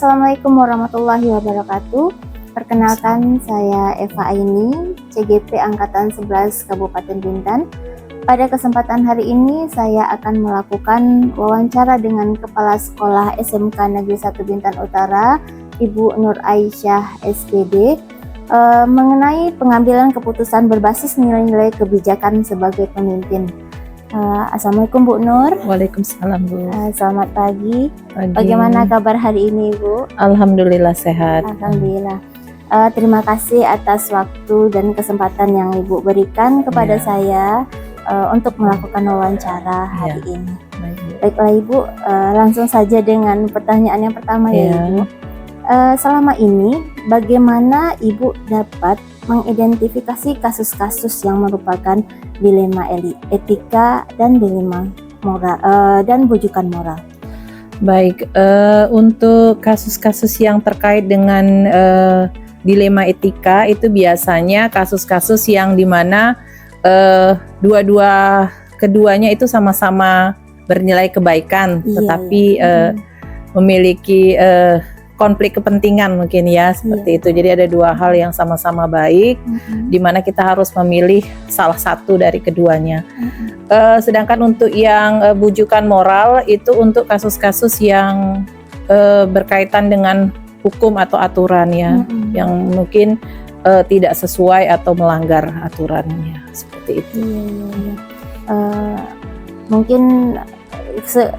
Assalamualaikum warahmatullahi wabarakatuh. Perkenalkan, saya Eva Aini, CGP Angkatan 11 Kabupaten Bintan. Pada kesempatan hari ini saya akan melakukan wawancara dengan Kepala Sekolah SMK Negeri 1 Bintan Utara, Ibu Nur Aisyah SPD, mengenai pengambilan keputusan berbasis nilai-nilai kebijakan sebagai pemimpin. Assalamualaikum Bu Nur. Waalaikumsalam Bu. Selamat pagi. Bagaimana kabar hari ini Bu? Alhamdulillah sehat. Alhamdulillah. Terima kasih atas waktu dan kesempatan yang Ibu berikan kepada saya untuk melakukan wawancara hari ini. Baiklah Ibu, langsung saja dengan pertanyaan yang pertama ya Ibu. Selama ini bagaimana Ibu dapat mengidentifikasi kasus-kasus yang merupakan dilema etika dan dilema moral dan bujukan moral? Baik, untuk kasus-kasus yang terkait dengan dilema etika itu biasanya kasus-kasus yang dimana keduanya itu sama-sama bernilai kebaikan, tetapi memiliki konflik kepentingan mungkin ya seperti itu. Jadi ada dua hal yang sama-sama baik, di mana kita harus memilih salah satu dari keduanya. Sedangkan untuk yang bujukan moral itu untuk kasus-kasus yang berkaitan dengan hukum atau aturan ya, yang mungkin tidak sesuai atau melanggar aturannya seperti itu. Mungkin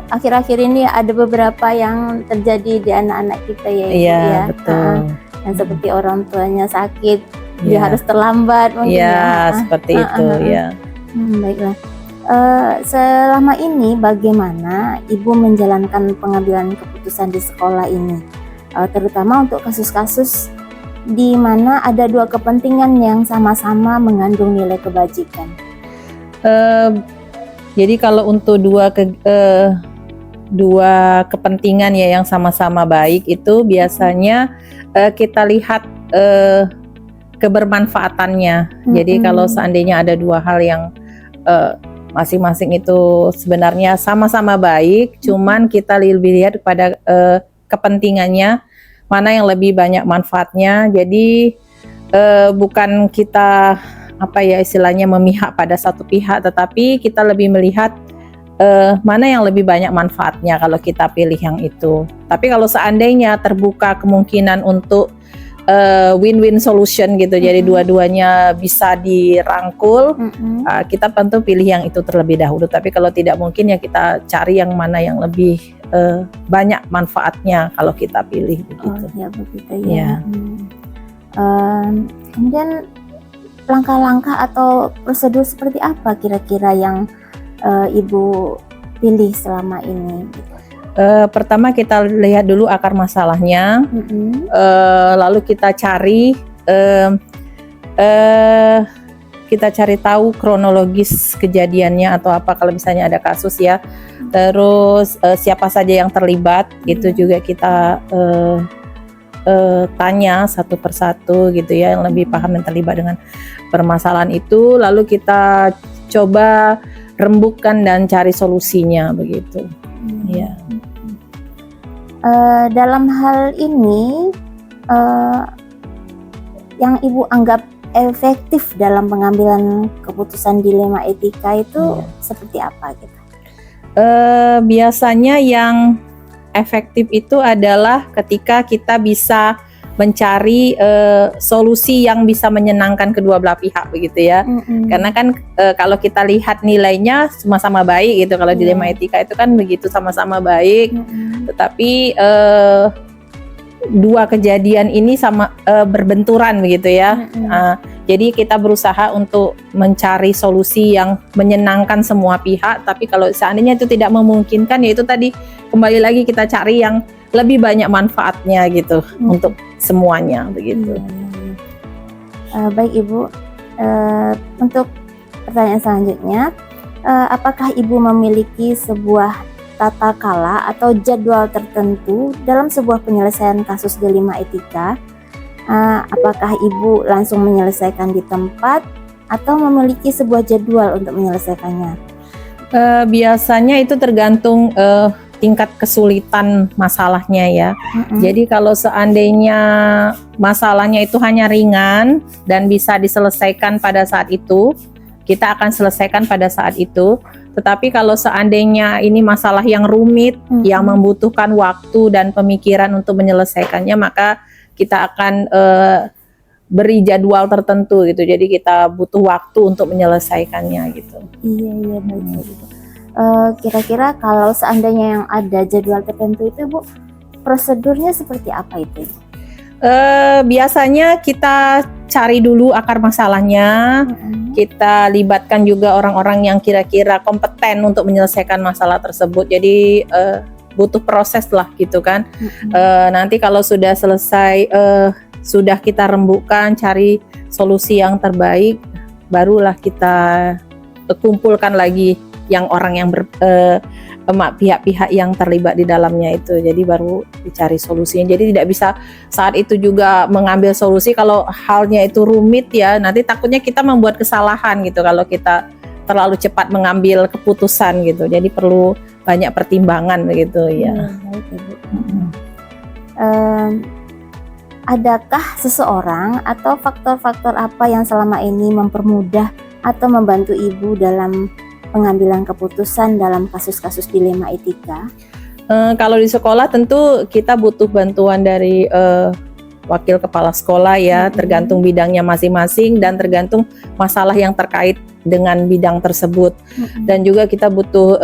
akhir-akhir ini ada beberapa yang terjadi di anak-anak kita ya Ibu ya. Betul. Yang seperti orang tuanya sakit, dia harus terlambat mungkin seperti itu ya. Baiklah. Selama ini bagaimana Ibu menjalankan pengambilan keputusan di sekolah ini, terutama untuk kasus-kasus di mana ada dua kepentingan yang sama-sama mengandung nilai kebajikan? Jadi kalau untuk dua kepentingan ya yang sama-sama baik itu biasanya kita lihat kebermanfaatannya. Jadi kalau seandainya ada dua hal yang masing-masing itu sebenarnya sama-sama baik, cuman kita lebih lihat pada kepentingannya, mana yang lebih banyak manfaatnya. Jadi bukan kita istilahnya memihak pada satu pihak, tetapi kita lebih melihat mana yang lebih banyak manfaatnya kalau kita pilih yang itu. Tapi kalau seandainya terbuka kemungkinan untuk win-win solution gitu, jadi dua-duanya bisa dirangkul, kita tentu pilih yang itu terlebih dahulu. Tapi kalau tidak mungkin ya kita cari yang mana yang lebih banyak manfaatnya kalau kita pilih begitu. Oh ya begitu ya. Kemudian langkah-langkah atau prosedur seperti apa kira-kira yang Ibu pilih selama ini? Pertama kita lihat dulu akar masalahnya, lalu kita cari tahu kronologis kejadiannya atau apa kalau misalnya ada kasus ya. Terus siapa saja yang terlibat, itu juga kita tanya satu persatu gitu ya, yang lebih paham dan terlibat dengan permasalahan itu, lalu kita coba rembukkan dan cari solusinya begitu. Dalam hal ini yang Ibu anggap efektif dalam pengambilan keputusan dilema etika itu seperti apa gitu? Biasanya yang efektif itu adalah ketika kita bisa mencari solusi yang bisa menyenangkan kedua belah pihak begitu ya. Karena kan kalau kita lihat nilainya sama-sama baik gitu, kalau dilema etika itu kan begitu sama-sama baik, tetapi dua kejadian ini sama berbenturan begitu ya. Jadi kita berusaha untuk mencari solusi yang menyenangkan semua pihak, tapi kalau seandainya itu tidak memungkinkan, ya itu tadi kembali lagi kita cari yang lebih banyak manfaatnya gitu untuk semuanya begitu. Baik Ibu, untuk pertanyaan selanjutnya, apakah Ibu memiliki sebuah tata kala atau jadwal tertentu dalam sebuah penyelesaian kasus dilema etika? Apakah Ibu langsung menyelesaikan di tempat atau memiliki sebuah jadwal untuk menyelesaikannya? Biasanya itu tergantung tingkat kesulitan masalahnya ya. Mm-mm. Jadi kalau seandainya masalahnya itu hanya ringan dan bisa diselesaikan pada saat itu, kita akan selesaikan pada saat itu. Tetapi kalau seandainya ini masalah yang rumit, yang membutuhkan waktu dan pemikiran untuk menyelesaikannya, maka kita akan beri jadwal tertentu gitu. Jadi kita butuh waktu untuk menyelesaikannya gitu. Iya baik gitu. Kira-kira kalau seandainya yang ada jadwal tertentu itu Bu, prosedurnya seperti apa itu? Biasanya kita cari dulu akar masalahnya, kita libatkan juga orang-orang yang kira-kira kompeten untuk menyelesaikan masalah tersebut. Jadi butuh proses lah gitu kan. Nanti kalau sudah selesai, sudah kita rembukan, cari solusi yang terbaik, barulah kita kumpulkan lagi yang orang yang pihak-pihak yang terlibat di dalamnya itu. Jadi baru dicari solusinya. Jadi tidak bisa saat itu juga mengambil solusi kalau halnya itu rumit ya. Nanti takutnya kita membuat kesalahan gitu kalau kita terlalu cepat mengambil keputusan gitu. Jadi perlu banyak pertimbangan begitu ya. Baik Ibu. Adakah seseorang atau faktor-faktor apa yang selama ini mempermudah atau membantu Ibu dalam pengambilan keputusan dalam kasus-kasus dilema etika? Kalau di sekolah tentu kita butuh bantuan dari wakil kepala sekolah ya, tergantung bidangnya masing-masing dan tergantung masalah yang terkait dengan bidang tersebut. Dan juga kita butuh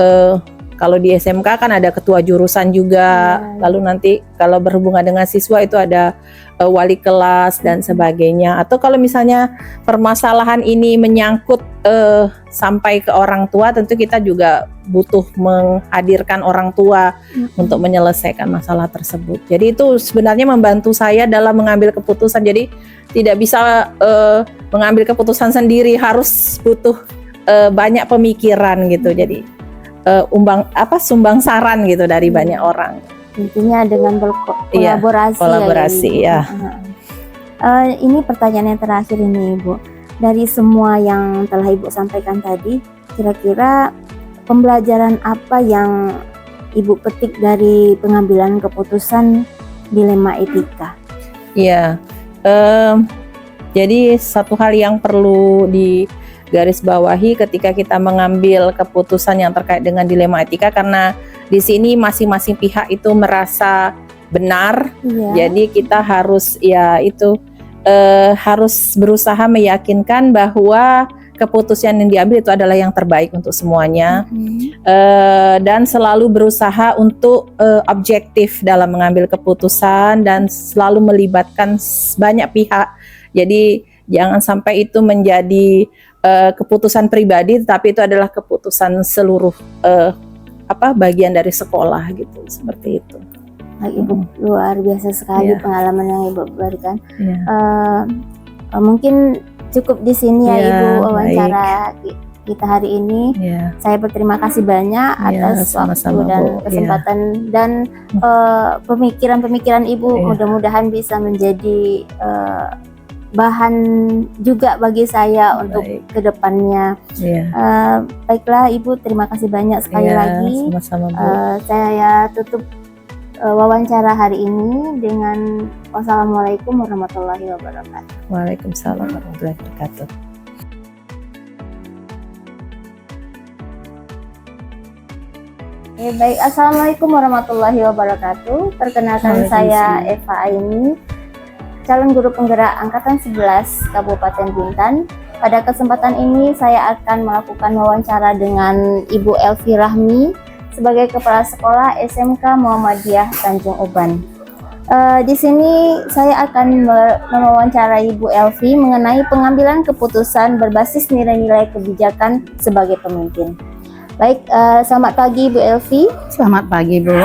kalau di SMK kan ada ketua jurusan juga, lalu nanti kalau berhubungan dengan siswa itu ada wali kelas dan sebagainya. Atau kalau misalnya permasalahan ini menyangkut sampai ke orang tua, tentu kita juga butuh menghadirkan orang tua untuk menyelesaikan masalah tersebut. Jadi itu sebenarnya membantu saya dalam mengambil keputusan. Jadi tidak bisa mengambil keputusan sendiri, harus butuh banyak pemikiran gitu. Jadi sumbang saran gitu dari banyak orang. Intinya dengan berkolaborasi. Kolaborasi ya. Ini pertanyaan yang terakhir ini Ibu. Dari semua yang telah Ibu sampaikan tadi, kira-kira pembelajaran apa yang Ibu petik dari pengambilan keputusan dilema etika? Iya. Jadi satu hal yang perlu garis bawahi ketika kita mengambil keputusan yang terkait dengan dilema etika, karena di sini masing-masing pihak itu merasa benar, jadi kita harus harus berusaha meyakinkan bahwa keputusan yang diambil itu adalah yang terbaik untuk semuanya, dan selalu berusaha untuk objektif dalam mengambil keputusan dan selalu melibatkan banyak pihak. Jadi jangan sampai itu menjadi keputusan pribadi, tetapi itu adalah keputusan seluruh bagian dari sekolah gitu, seperti itu. Ibu luar biasa sekali pengalaman yang Ibu berikan. Mungkin cukup di sini ya Ibu wawancara kita hari ini. Saya berterima kasih banyak atas waktu dan kesempatan dan pemikiran-pemikiran Ibu mudah-mudahan bisa menjadi bahan juga bagi saya untuk kedepannya. Baiklah Ibu, terima kasih banyak sekali lagi. Sama-sama, Bu. Saya tutup wawancara hari ini dengan wassalamualaikum warahmatullahi wabarakatuh. Waalaikumsalam warahmatullahi wabarakatuh. Baik, assalamualaikum warahmatullahi wabarakatuh. Perkenalkan saya Eva Aini, calon guru penggerak Angkatan 11 Kabupaten Bintan. Pada kesempatan ini saya akan melakukan wawancara dengan Ibu Elvi Rahmi sebagai Kepala Sekolah SMK Muhammadiyah Tanjung Uban. Di sini saya akan mewawancarai Ibu Elvi mengenai pengambilan keputusan berbasis nilai-nilai kebijakan sebagai pemimpin. Baik, selamat pagi Ibu Elvi. Selamat pagi Bu.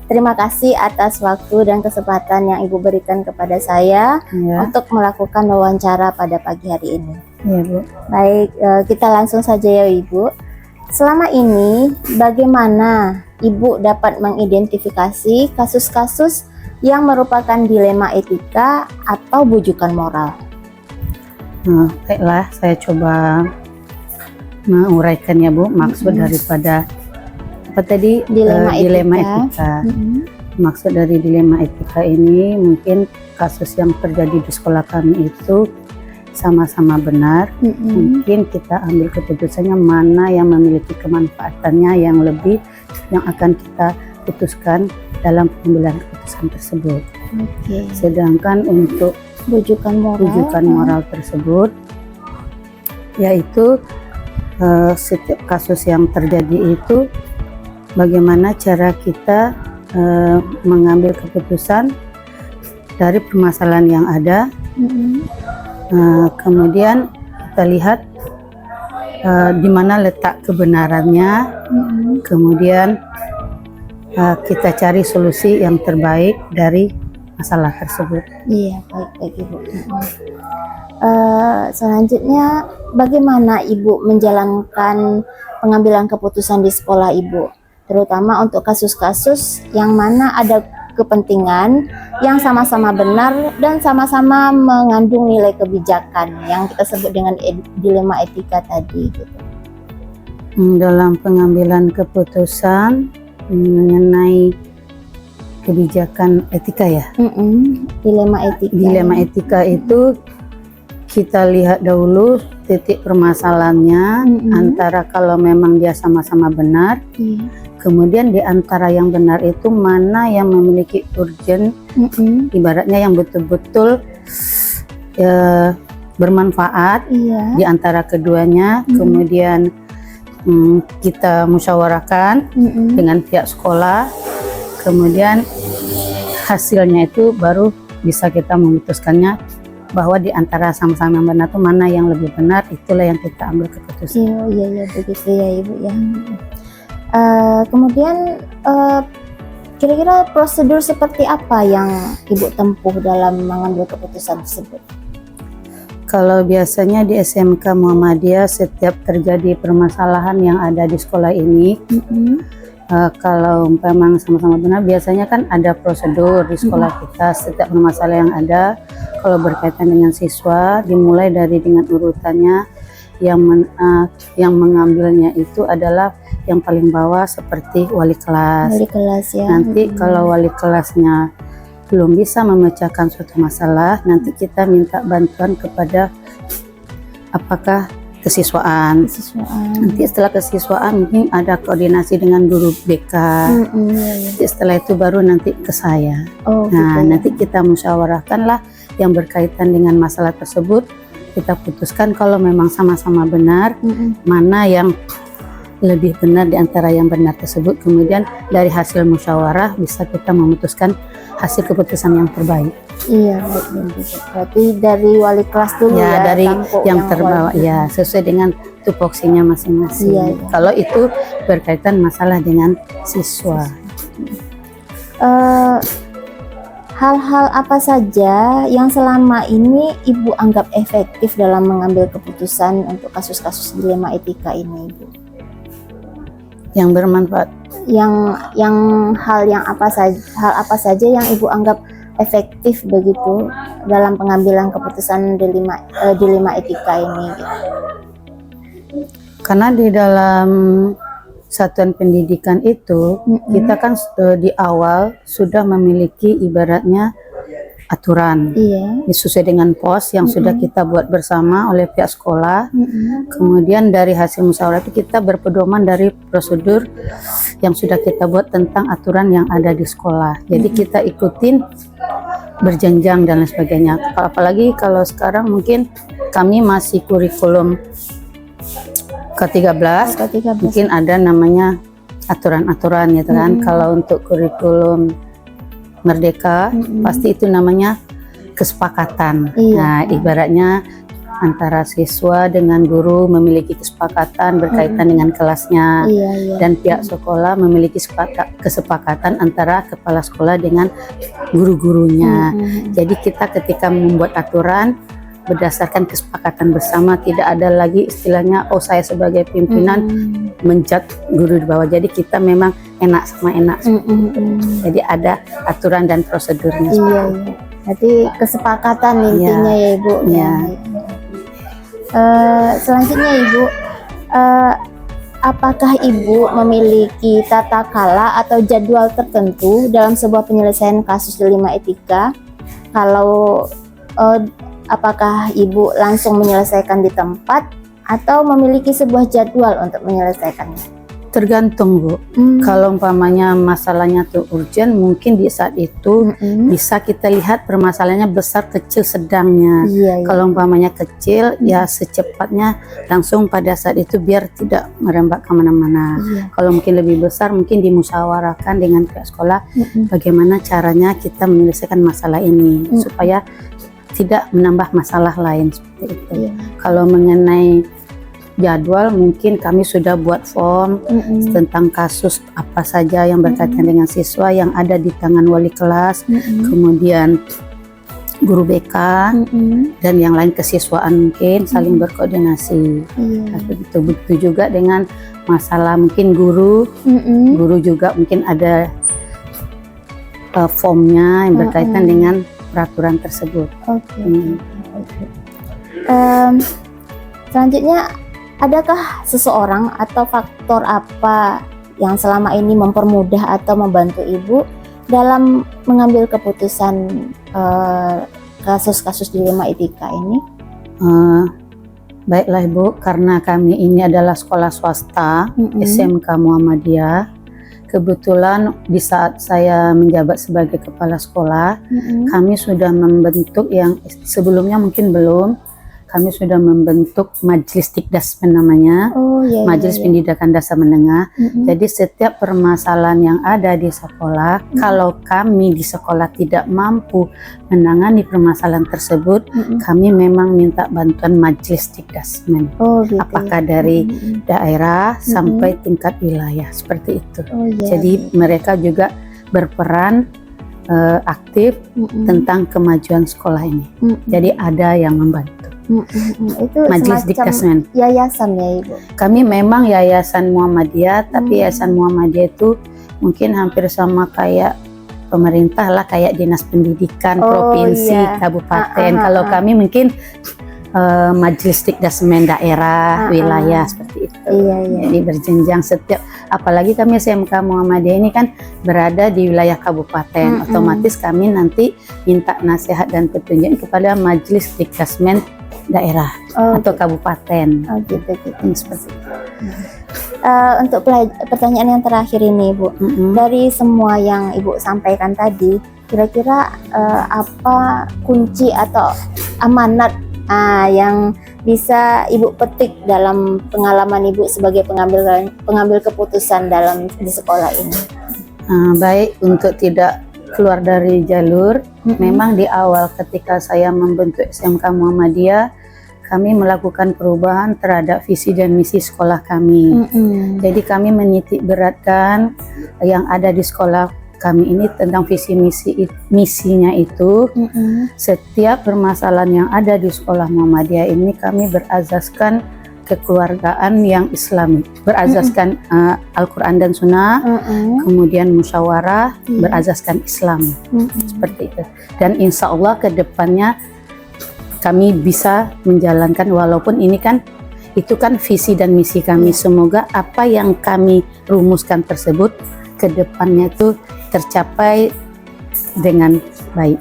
Terima kasih atas waktu dan kesempatan yang Ibu berikan kepada saya untuk melakukan wawancara pada pagi hari ini. Iya Bu. Baik, kita langsung saja ya Ibu. Selama ini bagaimana Ibu dapat mengidentifikasi kasus-kasus yang merupakan dilema etika atau bujukan moral? Baiklah, saya coba menguraikan ya Bu, maksud daripada apa tadi dilema etika. Maksud dari dilema etika ini mungkin kasus yang terjadi di sekolah kami itu sama-sama benar. Mungkin kita ambil keputusannya mana yang memiliki kemanfaatannya yang lebih, yang akan kita putuskan dalam pengambilan keputusan tersebut. Sedangkan untuk rujukan moral tersebut yaitu setiap kasus yang terjadi itu bagaimana cara kita mengambil keputusan dari permasalahan yang ada. Kemudian kita lihat di mana letak kebenarannya, kemudian kita cari solusi yang terbaik dari masalah tersebut. Iya, baik Ibu. Selanjutnya, bagaimana Ibu menjalankan pengambilan keputusan di sekolah Ibu, terutama untuk kasus-kasus yang mana ada kepentingan yang sama-sama benar dan sama-sama mengandung nilai kebijakan yang kita sebut dengan dilema etika tadi gitu. Dalam pengambilan keputusan mengenai kebijakan etika ya. Dilema etika itu kita lihat dahulu titik permasalahannya antara kalau memang dia sama-sama benar. Kemudian di antara yang benar itu mana yang memiliki urgen, ibaratnya yang betul-betul bermanfaat di antara keduanya. Kemudian kita musyawarahkan dengan pihak sekolah. Kemudian hasilnya itu baru bisa kita memutuskannya bahwa di antara sama-sama yang benar itu mana yang lebih benar, itulah yang kita ambil keputusan. Iya begitu ya Ibu ya. Kemudian kira-kira prosedur seperti apa yang Ibu tempuh dalam mengambil keputusan tersebut? Kalau biasanya di SMK Muhammadiyah setiap terjadi permasalahan yang ada di sekolah ini, kalau memang sama-sama benar, biasanya kan ada prosedur di sekolah kita. Setiap permasalahan yang ada, kalau berkaitan dengan siswa, dimulai dari dengan urutannya. Yang mengambilnya itu adalah yang paling bawah seperti wali kelas. Ya. Nanti kalau wali kelasnya belum bisa memecahkan suatu masalah, nanti kita minta bantuan kepada apakah kesiswaan. Nanti setelah kesiswaan mungkin ada koordinasi dengan guru BK. Nanti setelah itu baru nanti ke saya. Nanti kita musyawarahkanlah yang berkaitan dengan masalah tersebut. Kita putuskan kalau memang sama-sama benar, mana yang lebih benar di antara yang benar tersebut. Kemudian dari hasil musyawarah bisa kita memutuskan hasil keputusan yang terbaik. Iya, berarti dari wali kelas dulu ya, dari yang terbawa ya, sesuai dengan tupoksinya masing-masing. Kalau itu berkaitan masalah dengan siswa. Hal-hal apa saja yang selama ini Ibu anggap efektif dalam mengambil keputusan untuk kasus-kasus dilema etika ini, Ibu? Yang bermanfaat. Hal apa saja yang Ibu anggap efektif begitu dalam pengambilan keputusan dilema etika ini? Gitu. Karena di dalam satuan pendidikan itu kita kan di awal sudah memiliki ibaratnya aturan sesuai dengan pos yang sudah kita buat bersama oleh pihak sekolah. Kemudian dari hasil musyawarah itu kita berpedoman dari prosedur yang sudah kita buat tentang aturan yang ada di sekolah. Jadi kita ikutin berjenjang dan lain sebagainya. Apalagi kalau sekarang mungkin kami masih kurikulum ke-13, mungkin ada namanya aturan-aturan gitu kan. Kalau untuk kurikulum Merdeka pasti itu namanya kesepakatan. Nah, ibaratnya antara siswa dengan guru memiliki kesepakatan berkaitan dengan kelasnya, dan pihak sekolah memiliki kesepakatan antara kepala sekolah dengan guru-gurunya. Jadi kita ketika membuat aturan berdasarkan kesepakatan bersama, tidak ada lagi istilahnya saya sebagai pimpinan menjat guru di bawah. Jadi kita memang enak sama enak. Jadi ada aturan dan prosedurnya. Jadi kesepakatan intinya ya Ibu. Selanjutnya Ibu, apakah Ibu memiliki tata kala atau jadwal tertentu dalam sebuah penyelesaian kasus dilema etika? Kalau apakah Ibu langsung menyelesaikan di tempat atau memiliki sebuah jadwal untuk menyelesaikannya? Tergantung, Bu. Kalau umpamanya masalahnya tuh urgent, mungkin di saat itu bisa kita lihat permasalahannya besar, kecil, sedangnya. Kalau umpamanya kecil, ya secepatnya langsung pada saat itu biar tidak merembak kemana-mana. Kalau mungkin lebih besar, mungkin dimusyawarahkan dengan pihak sekolah bagaimana caranya kita menyelesaikan masalah ini supaya tidak menambah masalah lain seperti itu. Kalau mengenai jadwal, mungkin kami sudah buat form tentang kasus apa saja yang berkaitan dengan siswa yang ada di tangan wali kelas, kemudian guru BK dan yang lain kesiswaan, mungkin saling berkoordinasi. Begitu juga dengan masalah mungkin guru juga mungkin ada formnya yang berkaitan dengan peraturan tersebut. Selanjutnya, adakah seseorang atau faktor apa yang selama ini mempermudah atau membantu Ibu dalam mengambil keputusan kasus-kasus dilema etika ini? Baiklah Ibu, karena kami ini adalah sekolah swasta, SMK Muhammadiyah. Kebetulan di saat saya menjabat sebagai kepala sekolah, kami sudah membentuk yang sebelumnya mungkin belum. Kami sudah membentuk Majelis Tikdasmen namanya, Majelis Pendidikan Dasar Menengah. Jadi setiap permasalahan yang ada di sekolah, kalau kami di sekolah tidak mampu menangani permasalahan tersebut, kami memang minta bantuan Majelis Tikdasmen. Apakah dari daerah sampai tingkat wilayah, seperti itu. Jadi mereka juga berperan aktif tentang kemajuan sekolah ini. Jadi ada yang membantu. Itu Majelis Dikdasmen. Yayasan ya Ibu? Kami memang yayasan Muhammadiyah, tapi yayasan Muhammadiyah itu mungkin hampir sama kayak pemerintah lah, kayak dinas pendidikan provinsi, kabupaten. Kalau kami mungkin Majelis Dikdasmen daerah, wilayah seperti itu. Jadi berjenjang setiap, apalagi kami SMK Muhammadiyah ini kan berada di wilayah kabupaten, otomatis kami nanti minta nasihat dan petunjuk kepada Majelis Dikdasmen daerah atau kabupaten. Seperti itu. Untuk pertanyaan yang terakhir ini Bu, dari semua yang Ibu sampaikan tadi, kira-kira apa kunci atau amanat yang bisa Ibu petik dalam pengalaman Ibu sebagai pengambil keputusan di sekolah ini? Baik, untuk tidak keluar dari jalur, memang di awal ketika saya membentuk SMK Muhammadiyah, kami melakukan perubahan terhadap visi dan misi sekolah kami. Jadi kami menitik beratkan yang ada di sekolah kami ini tentang visi misinya itu. Setiap permasalahan yang ada di sekolah Muhammadiyah ini kami berazaskan kekeluargaan yang Islami, berazaskan Al-Quran dan Sunnah, kemudian musyawarah, berazaskan Islam, seperti itu. Dan insya Allah ke depannya kami bisa menjalankan, walaupun ini kan itu kan visi dan misi kami. Semoga apa yang kami rumuskan tersebut ke depannya itu tercapai dengan baik.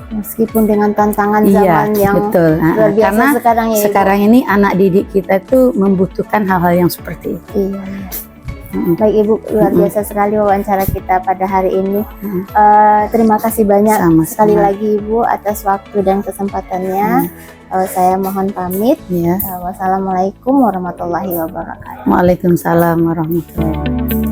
Meskipun dengan tantangan zaman yang betul. luar biasa Karena sekarang ini anak didik kita itu membutuhkan hal-hal yang seperti itu. Baik Ibu, luar biasa sekali wawancara kita pada hari ini. Terima kasih banyak sekali lagi Ibu atas waktu dan kesempatannya. Saya mohon pamit. Wassalamualaikum warahmatullahi wabarakatuh. Waalaikumsalam warahmatullahi wabarakatuh.